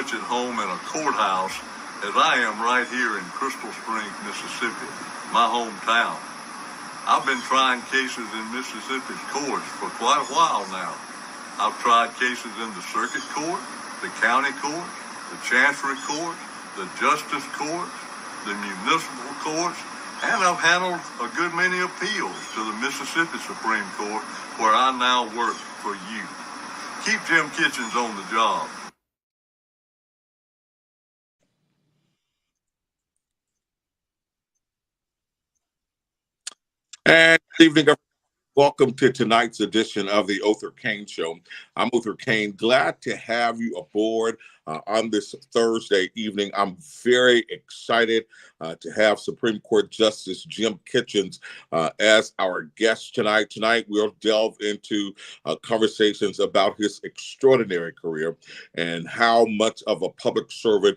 much at home in a courthouse as I am right here in Crystal Springs, Mississippi, my hometown. I've been trying cases in Mississippi's courts for quite a while now. I've tried cases in the circuit court, the county court, the chancery court, the justice courts, the municipal courts, and I've handled a good many appeals to the Mississippi Supreme Court, where I now work for you. Keep Jim Kitchens on the job. And good evening, everyone. Welcome to tonight's edition of the Othor Cain Show. I'm Othor Cain. Glad to have you aboard on this Thursday evening. I'm very excited to have Supreme Court Justice Jim Kitchens as our guest tonight. Tonight, we'll delve into conversations about his extraordinary career and how much of a public servant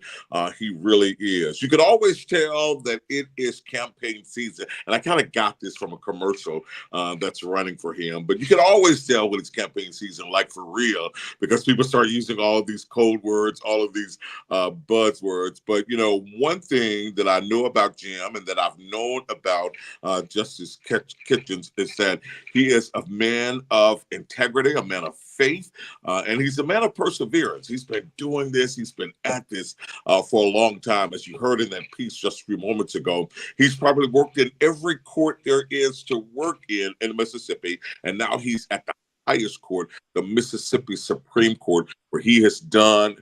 he really is. You can always tell that it is campaign season, and I kind of got this from a commercial that's running for him, but you can always tell when it's campaign season, like for real, because people start using all of these code words, all of these buzzwords. But, you know, one thing that I know about Jim and that I've known about Justice Kitchens is that he is a man of integrity, a man of faith, and he's a man of perseverance. He's been doing this. He's been at this for a long time. As you heard in that piece just a few moments ago, he's probably worked in every court there is to work in Mississippi, and now he's at the highest court, the Mississippi Supreme Court, where he has done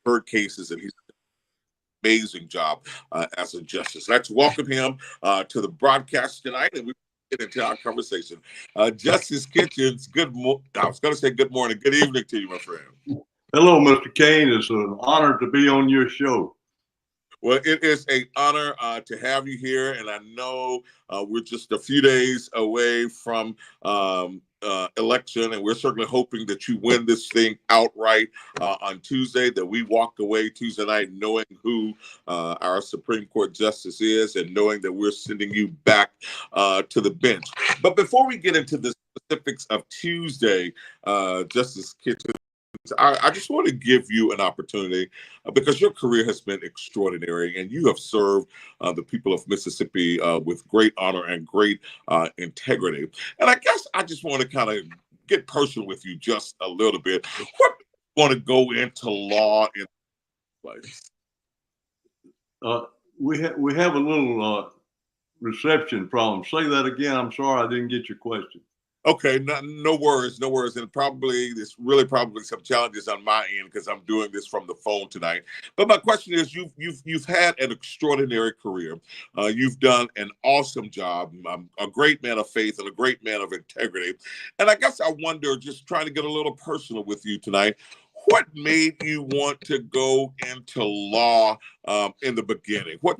heard cases, and he's done an amazing job as a justice. Let's welcome him to the broadcast tonight, and we get into our conversation. Justice Kitchens, I was going to say good morning, good evening to you, my friend. Hello, Mr. Cain. It's an honor to be on your show. Well, it is an honor to have you here, and I know we're just a few days away from election, and we're certainly hoping that you win this thing outright on Tuesday, that we walk away Tuesday night knowing who our Supreme Court Justice is and knowing that we're sending you back to the bench. But before we get into the specifics of Tuesday, Justice Kitchens, I just want to give you an opportunity because your career has been extraordinary and you have served the people of Mississippi with great honor and great integrity. And I guess I just want to kind of get personal with you just a little bit. What do you want to go into law in this place? We have a little reception problem. Say that again. I'm sorry, I didn't get your question. Okay, no worries. And there's really probably some challenges on my end because I'm doing this from the phone tonight. But my question is, you've had an extraordinary career. You've done an awesome job. I'm a great man of faith and a great man of integrity. And I guess I wonder, just trying to get a little personal with you tonight, what made you want to go into law in the beginning? What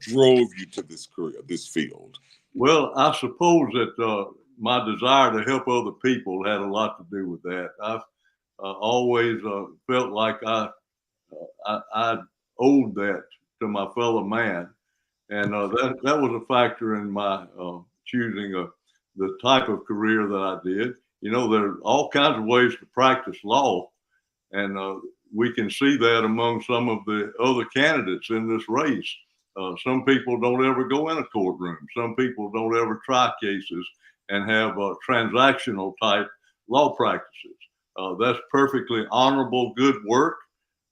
drove you to this career, this field? Well, I suppose that my desire to help other people had a lot to do with that. I've always felt like I owed that to my fellow man, and that was a factor in my choosing the type of career that I did. You know, there are all kinds of ways to practice law, and we can see that among some of the other candidates in this race. Some people don't ever go in a courtroom. Some people don't ever try cases and have transactional type law practices. That's perfectly honorable, good work,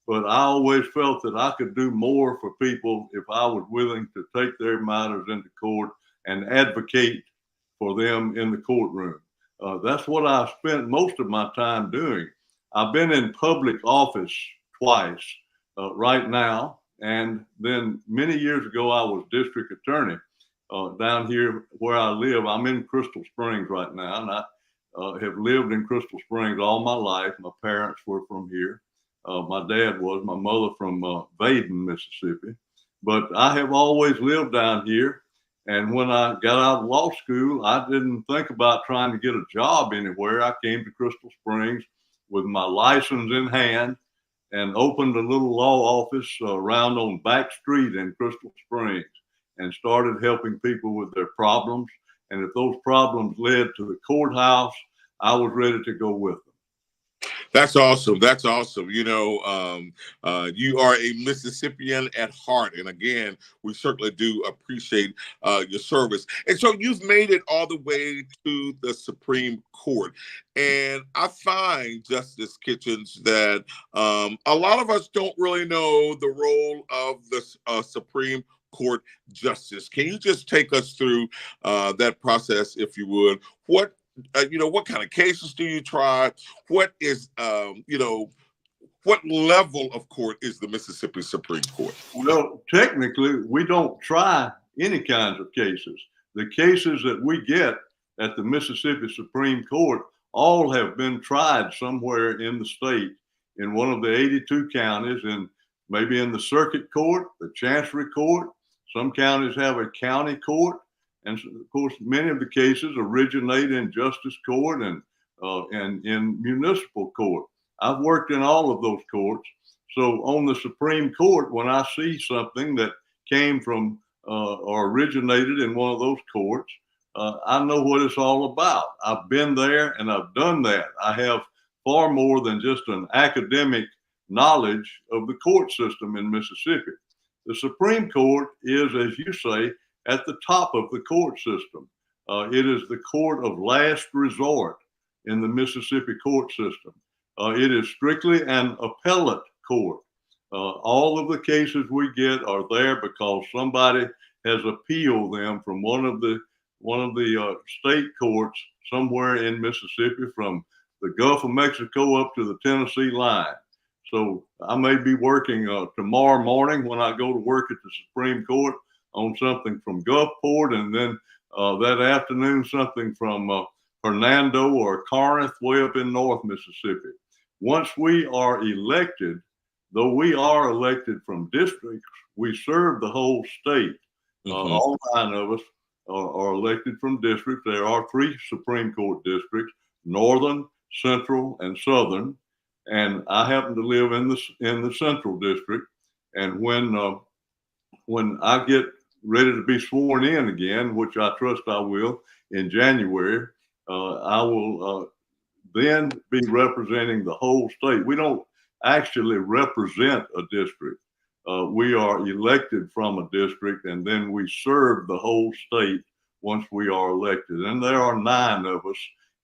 but I always felt that I could do more for people if I was willing to take their matters into court and advocate for them in the courtroom. That's what I spent most of my time doing. I've been in public office twice right now, and then many years ago I was district attorney. Down here where I live, I'm in Crystal Springs right now, and I have lived in Crystal Springs all my life. My parents were from here. My dad was, my mother from Vaden, Mississippi. But I have always lived down here. And when I got out of law school, I didn't think about trying to get a job anywhere. I came to Crystal Springs with my license in hand and opened a little law office around on Back Street in Crystal Springs, and started helping people with their problems. And if those problems led to the courthouse, I was ready to go with them. That's awesome. That's awesome. You are a Mississippian at heart. And again, we certainly do appreciate your service. And so you've made it all the way to the Supreme Court. And I find, Justice Kitchens, that a lot of us don't really know the role of the Supreme Court justice. Can you just take us through that process, if you would? What kind of cases do you try? What is, what level of court is the Mississippi Supreme Court? Well, technically, we don't try any kinds of cases. The cases that we get at the Mississippi Supreme Court all have been tried somewhere in the state, in one of the 82 counties, and maybe in the circuit court, the chancery court. Some counties have a county court. And of course, many of the cases originate in justice court and in municipal court. I've worked in all of those courts. So on the Supreme Court, when I see something that came from or originated in one of those courts, I know what it's all about. I've been there and I've done that. I have far more than just an academic knowledge of the court system in Mississippi. The Supreme Court is, as you say, at the top of the court system. It is the court of last resort in the Mississippi court system. It is strictly an appellate court. All of the cases we get are there because somebody has appealed them from one of the state courts somewhere in Mississippi, from the Gulf of Mexico up to the Tennessee line. So I may be working tomorrow morning when I go to work at the Supreme Court on something from Gulfport, and then that afternoon something from Hernando or Corinth, way up in North Mississippi. Once we are elected, though we are elected from districts, we serve the whole state. All 9 of us are elected from districts. There are 3 Supreme Court districts: Northern, Central, and Southern. And I happen to live in the Central District. And when I get ready to be sworn in again, which I trust I will in January, I will then be representing the whole state. We don't actually represent a district. We are elected from a district, and then we serve the whole state once we are elected. And there are 9 of us.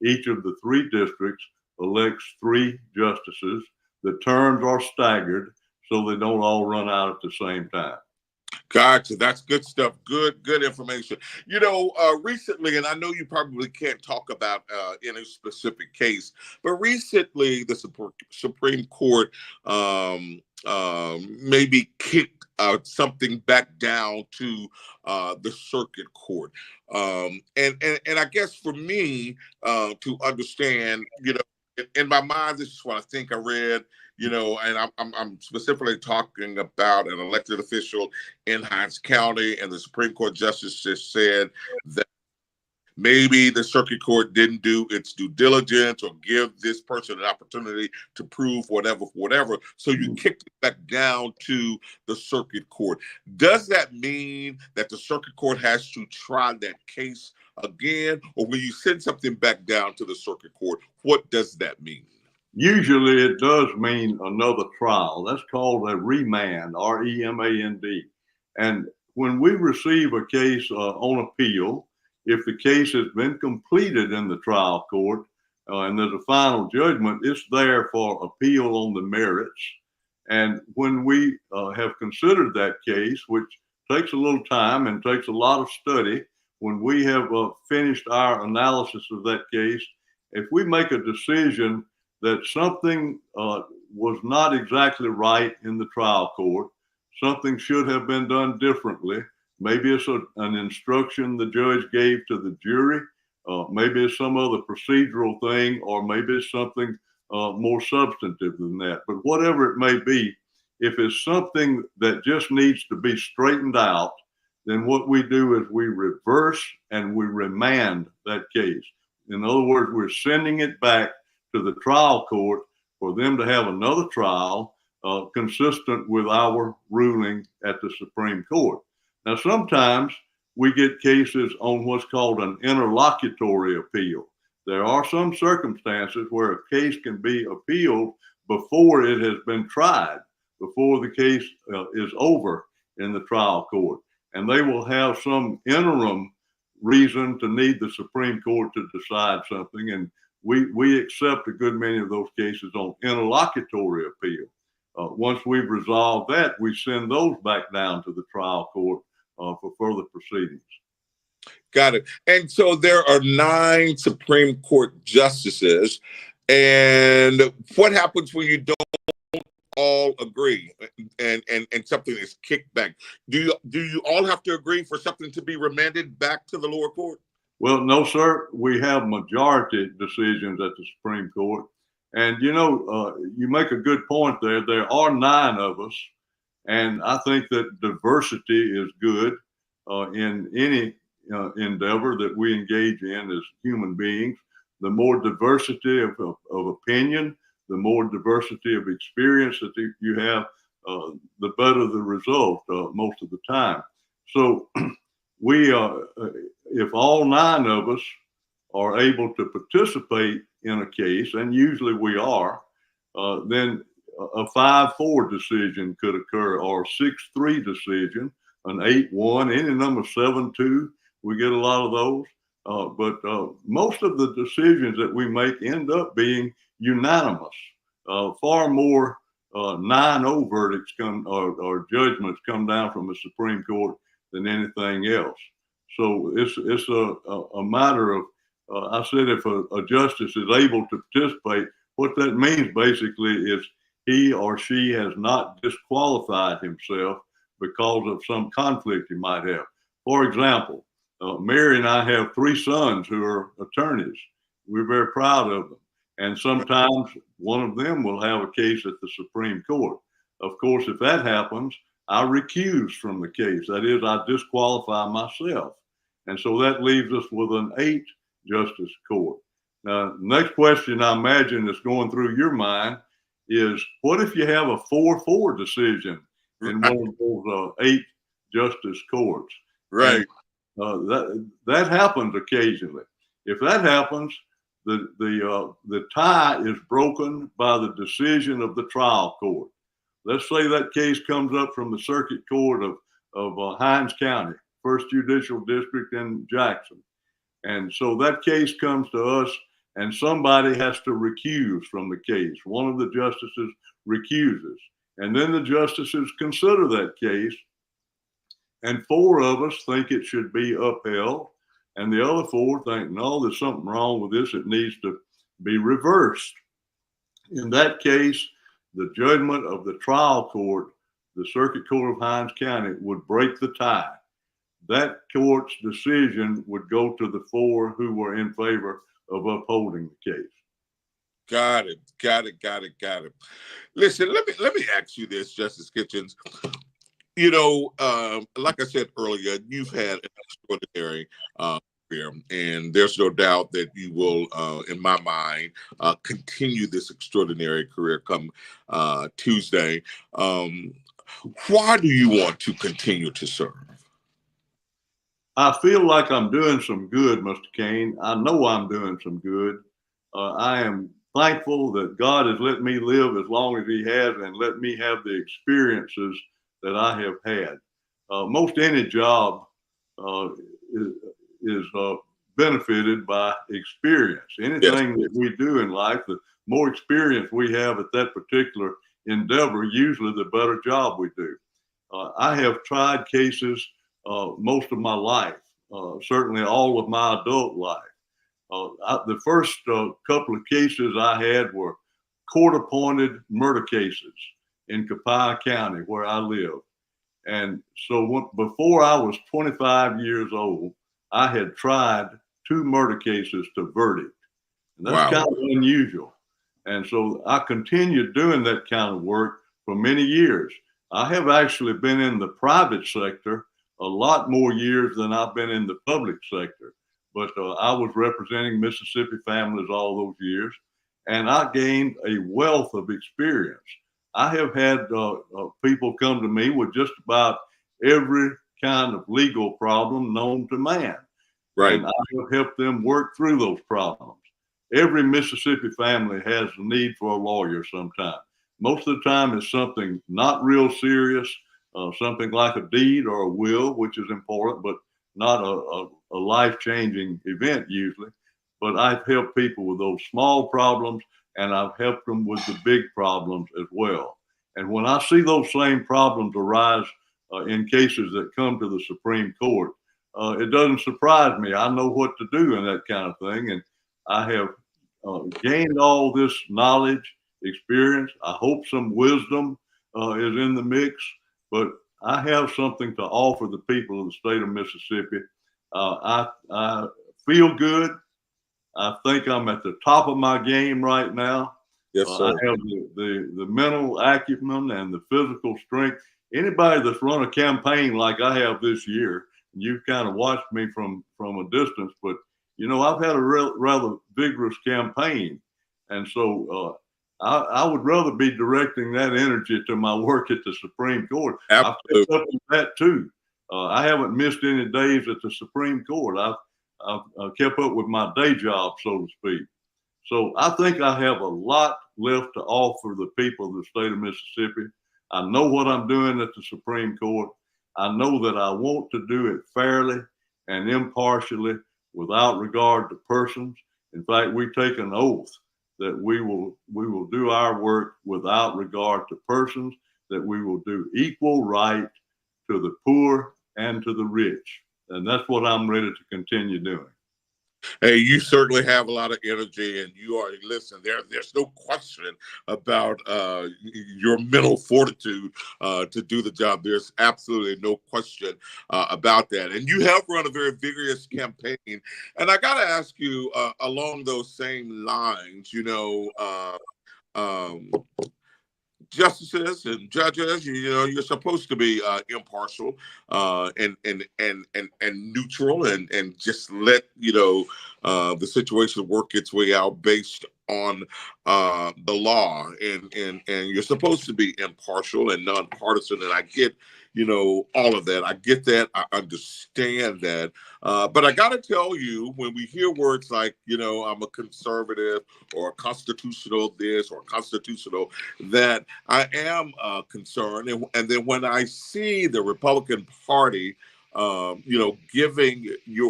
Each of the 3 districts elects 3 justices. The terms are staggered, so they don't all run out at the same time. Gotcha. That's good stuff. Good information. Recently, and I know you probably can't talk about any specific case, but recently the Supreme Court maybe kicked something back down to the circuit court. And I guess for me to understand, in my mind, this is what I think I read. And I'm specifically talking about an elected official in Hinds County, and the Supreme Court justice just said that maybe the circuit court didn't do its due diligence or give this person an opportunity to prove whatever. So you kicked it back down to the circuit court. Does that mean that the circuit court has to try that case again, or when you send something back down to the circuit court, what does that mean? Usually it does mean another trial. That's called a remand, R-E-M-A-N-D. And when we receive a case on appeal, if the case has been completed in the trial court and there's a final judgment, it's there for appeal on the merits. And when we have considered that case, which takes a little time and takes a lot of study, when we have finished our analysis of that case, if we make a decision that something was not exactly right in the trial court, something should have been done differently. Maybe it's an instruction the judge gave to the jury, maybe it's some other procedural thing, or maybe it's something more substantive than that. But whatever it may be, if it's something that just needs to be straightened out, then what we do is we reverse and we remand that case. In other words, we're sending it back to the trial court for them to have another trial consistent with our ruling at the Supreme Court. Now, sometimes we get cases on what's called an interlocutory appeal. There are some circumstances where a case can be appealed before it has been tried, before the case is over in the trial court. And they will have some interim reason to need the Supreme Court to decide something. And we accept a good many of those cases on interlocutory appeal. Once we've resolved that, we send those back down to the trial court for further proceedings. Got it. And so there are 9 Supreme Court justices. And what happens when you don't all agree and something is kicked back? Do you all have to agree for something to be remanded back to the lower court? Well, no, sir. We have majority decisions at the Supreme Court. And, you make a good point there. There are 9 of us. And I think that diversity is good in any endeavor that we engage in as human beings. The more diversity of opinion, the more diversity of experience that you have, the better the result most of the time. So if all 9 of us are able to participate in a case, and usually we are, then a 5-4 decision could occur, or 6-3 decision, an 8-1, any number, 7-2. We get a lot of those. But most of the decisions that we make end up being unanimous. Far more 9-0 verdicts or judgments come down from the Supreme Court than anything else. So it's a matter of, I said, if a justice is able to participate, what that means basically is he or she has not disqualified himself because of some conflict he might have. For example, Mary and I have 3 sons who are attorneys. We're very proud of them. And sometimes one of them will have a case at the Supreme Court. Of course, if that happens, I recuse from the case. That is, I disqualify myself. And so that leaves us with an 8-justice court. Now, next question I imagine that's going through your mind is, what if you have a 4-4 decision in one of those 8-justice courts? Right. And, that happens occasionally. If that happens, the tie is broken by the decision of the trial court. Let's say that case comes up from the circuit court of Hinds County, First Judicial District in Jackson. And so that case comes to us, and somebody has to recuse from the case. One of the justices recuses. And then the justices consider that case, and 4 of us think it should be upheld, and the other 4 think, no, there's something wrong with this. It needs to be reversed. In that case, the judgment of the trial court, the Circuit Court of Hinds County, would break the tie. That court's decision would go to the 4 who were in favor of upholding the case. Got it. Listen, let me ask you this, Justice Kitchens. Like I said earlier, you've had an extraordinary career, and there's no doubt that you will, in my mind, continue this extraordinary career come Tuesday. Why do you want to continue to serve? I feel like I'm doing some good, Mr. Cain. I know I'm doing some good. I am thankful that God has let me live as long as he has and let me have the experiences that I have had. Most any job is benefited by experience. Anything that we do in life, the more experience we have at that particular endeavor, usually the better job we do. I have tried cases most of my life, certainly all of my adult life. The first couple of cases I had were court-appointed murder cases in Copiah County, where I live. And so before I was 25 years old, I had tried 2 murder cases to verdict. And that's kind of unusual. And so I continued doing that kind of work for many years. I have actually been in the private sector a lot more years than I've been in the public sector. But I was representing Mississippi families all those years, and I gained a wealth of experience. I have had people come to me with just about every kind of legal problem known to man. Right. And I have helped them work through those problems. every Mississippi family has the need for a lawyer sometime. Most of the time it's something not real serious, something like a deed or a will, which is important, but not a life-changing event usually. But I've helped people with those small problems, and I've helped them with the big problems as well. And when I see those same problems arise in cases that come to the Supreme Court, it doesn't surprise me. I know what to do in that kind of thing. And I have gained all this knowledge, experience. I hope some wisdom is in the mix, but I have something to offer the people of the state of Mississippi. I feel good. I think I'm at the top of my game right now. Yes, sir. I have the mental acumen and the physical strength. Anybody that's run a campaign like I have this year, you've kind of watched me from a distance, but you know, I've had a rather vigorous campaign. And so I would rather be directing that energy to my work at the Supreme Court. Absolutely. I've picked up with that too. I haven't missed any days at the Supreme Court. I've kept up with my day job, so to speak. So I think I have a lot left to offer the people of the state of Mississippi. I know what I'm doing at the Supreme Court. I know that I want to do it fairly and impartially without regard to persons. In fact, we take an oath that we will do our work without regard to persons, that we will do equal right to the poor and to the rich. And that's what I'm ready to continue doing. Hey, you certainly have a lot of energy, and you are, listen, there's no question about your mental fortitude to do the job. There's absolutely no question about that. And you have run a very vigorous campaign. And I got to ask you along those same lines, you know, justices and judges, you know, you're supposed to be impartial and neutral and just let, you know, the situation work its way out based on the law, and you're supposed to be impartial and nonpartisan. And I get, you know, all of that. I get that. I understand that. But I got to tell you, when we hear words like, you know, I'm a conservative or a constitutional this or constitutional that, I am concerned. And then when I see the Republican Party, you know, giving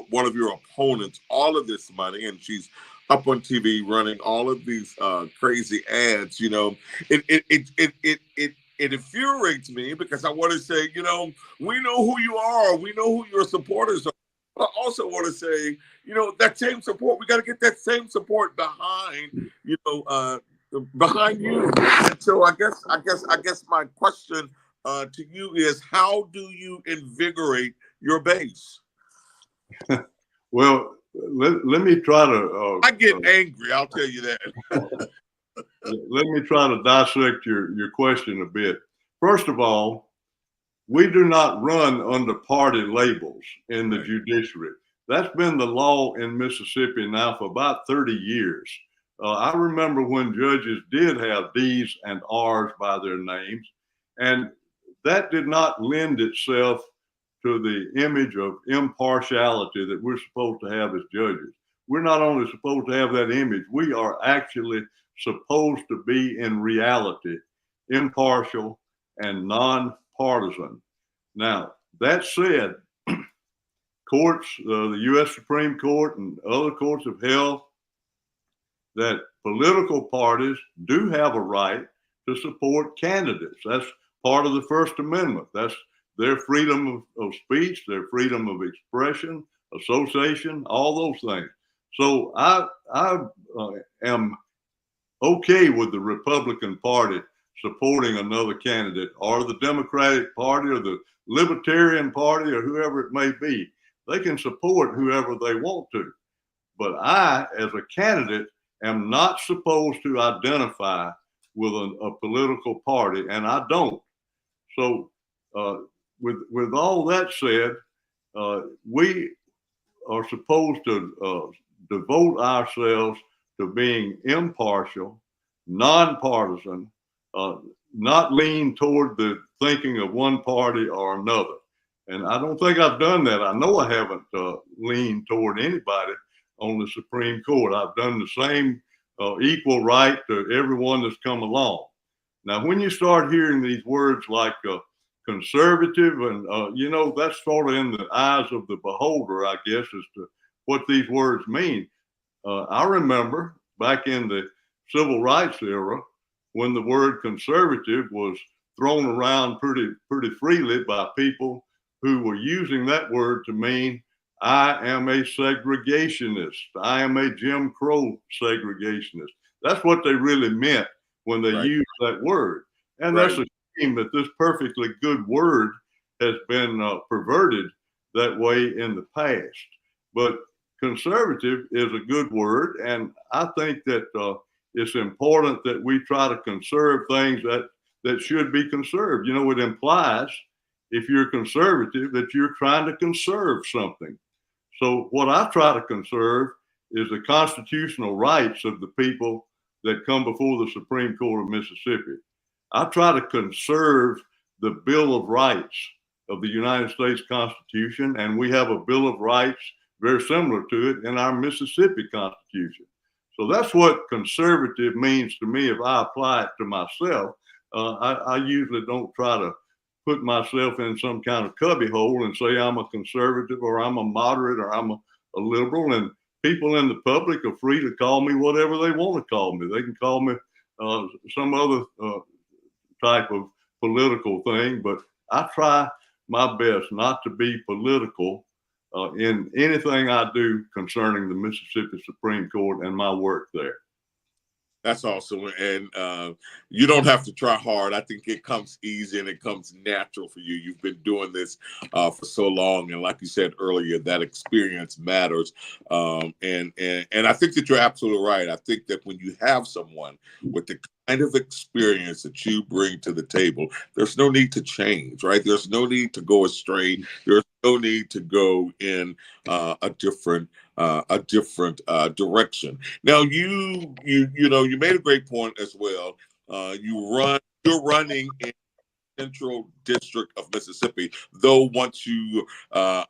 one of your opponents all of this money, and she's up on TV running all of these crazy ads, you know, it infuriates me, because I want to say, you know, we know who you are. We know who your supporters are. But I also want to say, you know, that same support, we got to get that same support behind, you know, behind you. And so I guess my question to you is, how do you invigorate your base? Well, let me try to. I get angry, I'll tell you that. Let me try to dissect your question a bit. First of all, we do not run under party labels in the judiciary. That's been the law in Mississippi now for about 30 years. I remember when judges did have D's and R's by their names, and that did not lend itself to the image of impartiality that we're supposed to have as judges. We're not only supposed to have that image, we are actually supposed to be in reality impartial and nonpartisan. Now, that said, courts, the U.S. Supreme Court and other courts have held that political parties do have a right to support candidates. That's part of the First Amendment. That's their freedom of speech, their freedom of expression, association, all those things. So I am okay with the Republican Party supporting another candidate, or the Democratic Party or the Libertarian Party or whoever it may be. They can support whoever they want to. But I, as a candidate, am not supposed to identify with a political party, and I don't. So with all that said, we are supposed to devote ourselves to being impartial, nonpartisan, not lean toward the thinking of one party or another. And I don't think I've done that. I know I haven't leaned toward anybody, on the Supreme Court. I've done the same equal right to everyone that's come along. Now, when you start hearing these words like conservative, and that's sort of in the eyes of the beholder, I guess, as to what these words mean. I remember back in the civil rights era when the word conservative was thrown around pretty freely by people who were using that word to mean I am a segregationist. I am a Jim Crow segregationist. That's what they really meant when they used that word. And that's a shame that this perfectly good word has been perverted that way in the past. But conservative is a good word, and I think that it's important that we try to conserve things that should be conserved. It implies, if you're conservative, that you're trying to conserve something. So what I try to conserve is the constitutional rights of the people that come before the Supreme Court of Mississippi. I try to conserve the Bill of Rights of the United States Constitution, and we have a Bill of Rights very similar to it in our Mississippi Constitution. So that's what conservative means to me if I apply it to myself. I usually don't try to put myself in some kind of cubbyhole and say I'm a conservative or I'm a moderate or I'm a liberal. And people in the public are free to call me whatever they want to call me. They can call me some other type of political thing, but I try my best not to be political in anything I do concerning the Mississippi Supreme Court and my work there. That's awesome. And you don't have to try hard. I think it comes easy and it comes natural for you. You've been doing this for so long. And like you said earlier, that experience matters. And I think that you're absolutely right. I think that when you have someone with the kind of experience that you bring to the table, there's no need to change, right? There's no need to go astray. There's no need to go in a different direction. Now, you made a great point as well. You're running in Central District of Mississippi. Though once you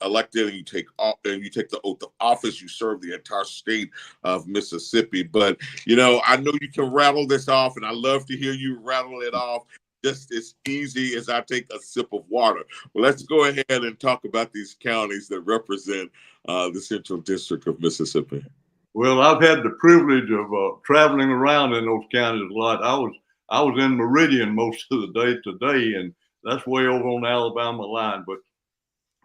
elected and you take the oath of office, you serve the entire state of Mississippi. But I know you can rattle this off, and I love to hear you rattle it off just as easy as I take a sip of water. Well, let's go ahead and talk about these counties that represent the Central District of Mississippi. Well, I've had the privilege of traveling around in those counties a lot. I was in Meridian most of the day today, and that's way over on the Alabama line. But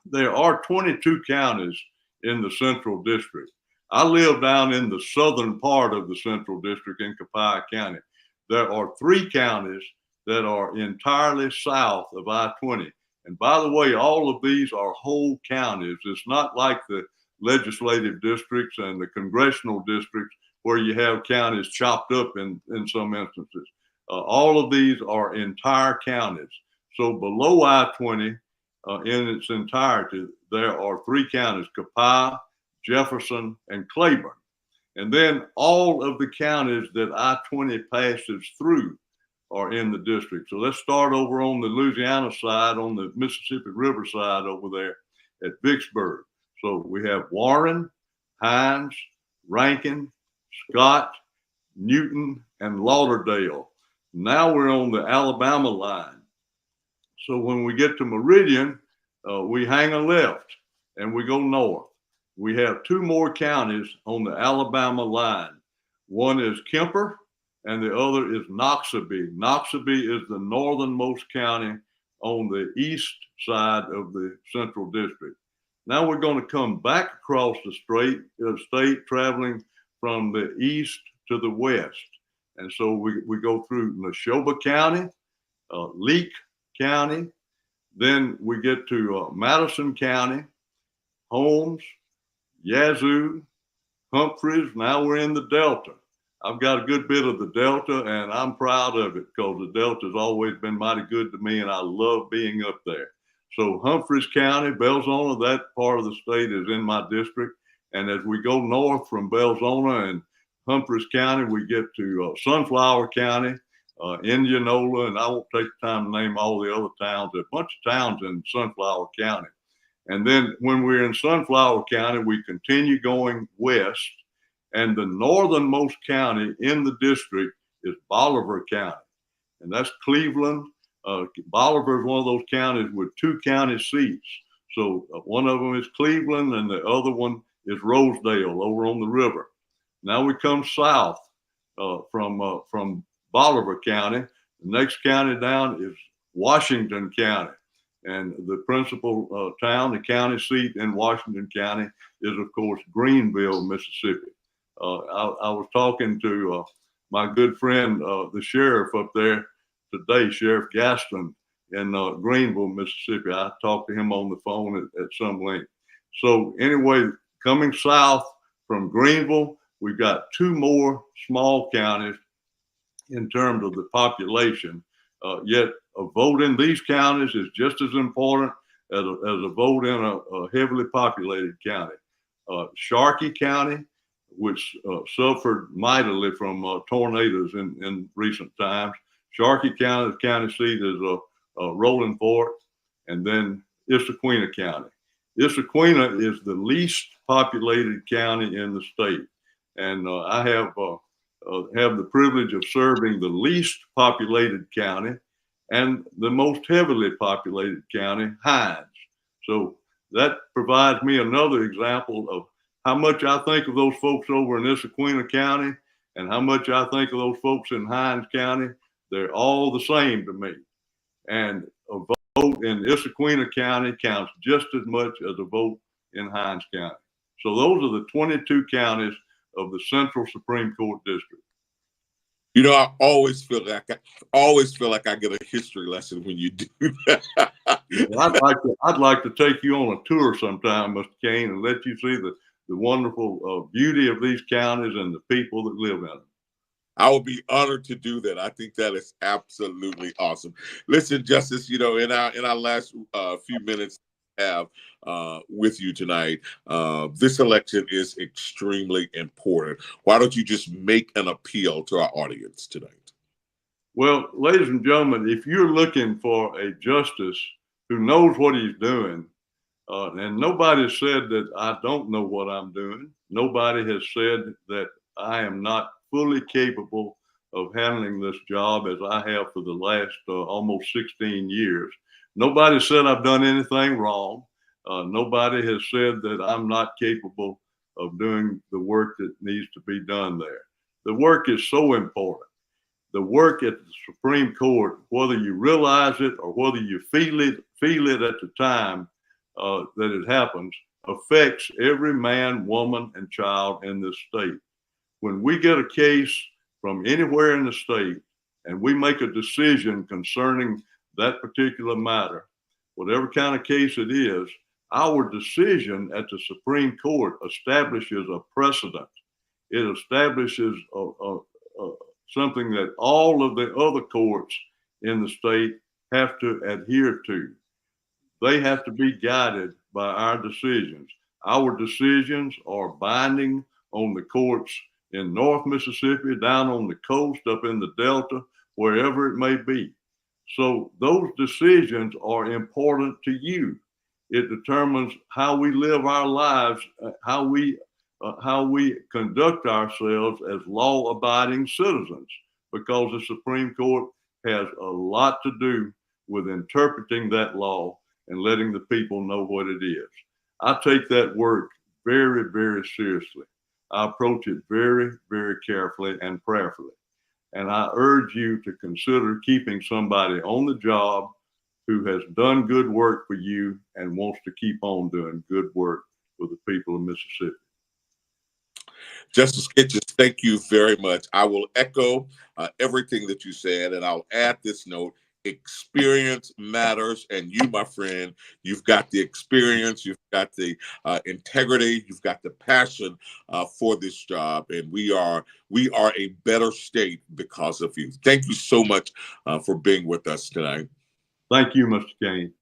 there are 22 counties in the Central District. I live down in the southern part of the Central District in Copiah County. There are 3 counties that are entirely south of I-20. And by the way, all of these are whole counties. It's not like the legislative districts and the congressional districts where you have counties chopped up in some instances. All of these are entire counties. So below I-20, in its entirety, there are 3 counties: Copiah, Jefferson, and Claiborne. And then all of the counties that I-20 passes through are in the district. So let's start over on the Louisiana side, on the Mississippi River side over there at Vicksburg. So we have Warren, Hines, Rankin, Scott, Newton, and Lauderdale. Now we're on the Alabama line. So when we get to Meridian, we hang a left and we go north. We have 2 more counties on the Alabama line. One is Kemper and the other is Noxubee. Noxubee is the northernmost county on the east side of the Central District. Now we're going to come back across the state, traveling from the east to the west. And so we go through Neshoba County, Leake County, then we get to Madison County, Holmes, Yazoo, Humphreys. Now we're in the Delta. I've got a good bit of the Delta, and I'm proud of it because the Delta has always been mighty good to me, and I love being up there. So Humphreys County, Belzona, that part of the state is in my district. And as we go north from Belzona and Humphreys County, we get to Sunflower County, Indianola, and I won't take the time to name all the other towns. There's a bunch of towns in Sunflower County. And then when we're in Sunflower County, we continue going west. And the northernmost county in the district is Bolivar County. And that's Cleveland. Bolivar is one of those counties with 2 county seats. So one of them is Cleveland and the other one is Rosedale over on the river. Now we come south from Bolivar County. The next county down is Washington County. And the principal town, the county seat in Washington County is, of course, Greenville, Mississippi. I was talking to my good friend, the sheriff up there today, Sheriff Gaston in Greenville, Mississippi. I talked to him on the phone at some length. So anyway, coming south from Greenville, we've got 2 more small counties in terms of the population. Yet a vote in these counties is just as important as a vote in a heavily populated county. Sharkey County, which suffered mightily from tornadoes in recent times. Sharkey County, the county seat is Rolling Fork, and then Issaquena County. Issaquena is the least populated county in the state. And I have the privilege of serving the least populated county and the most heavily populated county, Hinds. So that provides me another example of how much I think of those folks over in Issaquena County and how much I think of those folks in Hinds County. They're all the same to me. And a vote in Issaquena County counts just as much as a vote in Hinds County. So those are the 22 counties of the Central Supreme Court District. You know, I always feel like I get a history lesson when you do that. I'd like to take you on a tour sometime, Mr. Cain, and let you see the wonderful beauty of these counties and the people that live in them. I would be honored to do that. I think that is absolutely awesome. Listen, Justice, in our last few minutes have with you tonight, this election is extremely important. Why don't you just make an appeal to our audience tonight? Well, ladies and gentlemen, if you're looking for a justice who knows what he's doing, and nobody said that I don't know what I'm doing. Nobody has said that I am not fully capable of handling this job as I have for the last almost 16 years. Nobody said I've done anything wrong. Nobody has said that I'm not capable of doing the work that needs to be done there. The work is so important. The work at the Supreme Court, whether you realize it or whether you feel it at the time that it happens, affects every man, woman, and child in this state. When we get a case from anywhere in the state and we make a decision concerning that particular matter, whatever kind of case it is, our decision at the Supreme Court establishes a precedent. It establishes something that all of the other courts in the state have to adhere to. They have to be guided by our decisions. Our decisions are binding on the courts in North Mississippi, down on the coast, up in the Delta, wherever it may be. So those decisions are important to you. It determines how we live our lives, how we conduct ourselves as law-abiding citizens, because the Supreme Court has a lot to do with interpreting that law and letting the people know what it is. I take that work very, very seriously. I approach it very, very carefully and prayerfully. And I urge you to consider keeping somebody on the job who has done good work for you and wants to keep on doing good work for the people of Mississippi. Justice Kitchens, thank you very much. I will echo everything that you said, and I'll add this note. Experience matters, and you, my friend, you've got the experience, you've got the integrity, you've got the passion for this job, and we are a better state because of you. Thank you so much for being with us tonight. Thank you, Mr. Cain.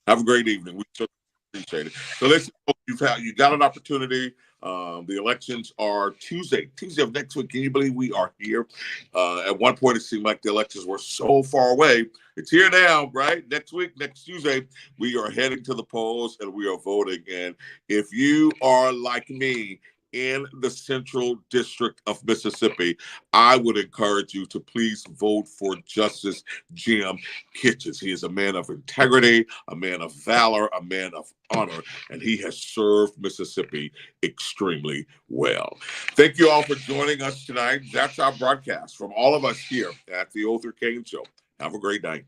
Have a great evening. We certainly appreciate it. So listen, you got an opportunity The elections are Tuesday of next week. Can you believe we are here? At one point, it seemed like the elections were so far away. It's here now, right? Next week, next Tuesday, we are heading to the polls and we are voting. And if you are like me, in the Central District of Mississippi, I would encourage you to please vote for Justice Jim Kitchens. He is a man of integrity, a man of valor, a man of honor, and he has served Mississippi extremely well. Thank you all for joining us tonight. That's our broadcast from all of us here at the Othor Cain Show. Have a great night.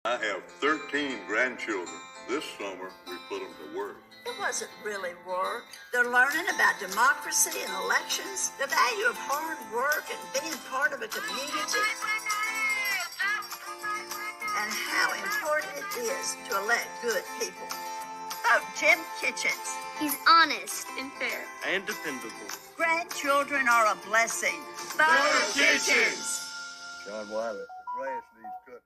I have 13 grandchildren. This summer, we put them to work. It wasn't really work. They're learning about democracy and elections, the value of hard work and being part of a community, and how important it is to elect good people. Vote Jim Kitchens. He's honest and fair and dependable. Grandchildren are a blessing. Vote Kitchens. John Wiley, the grass needs cutting.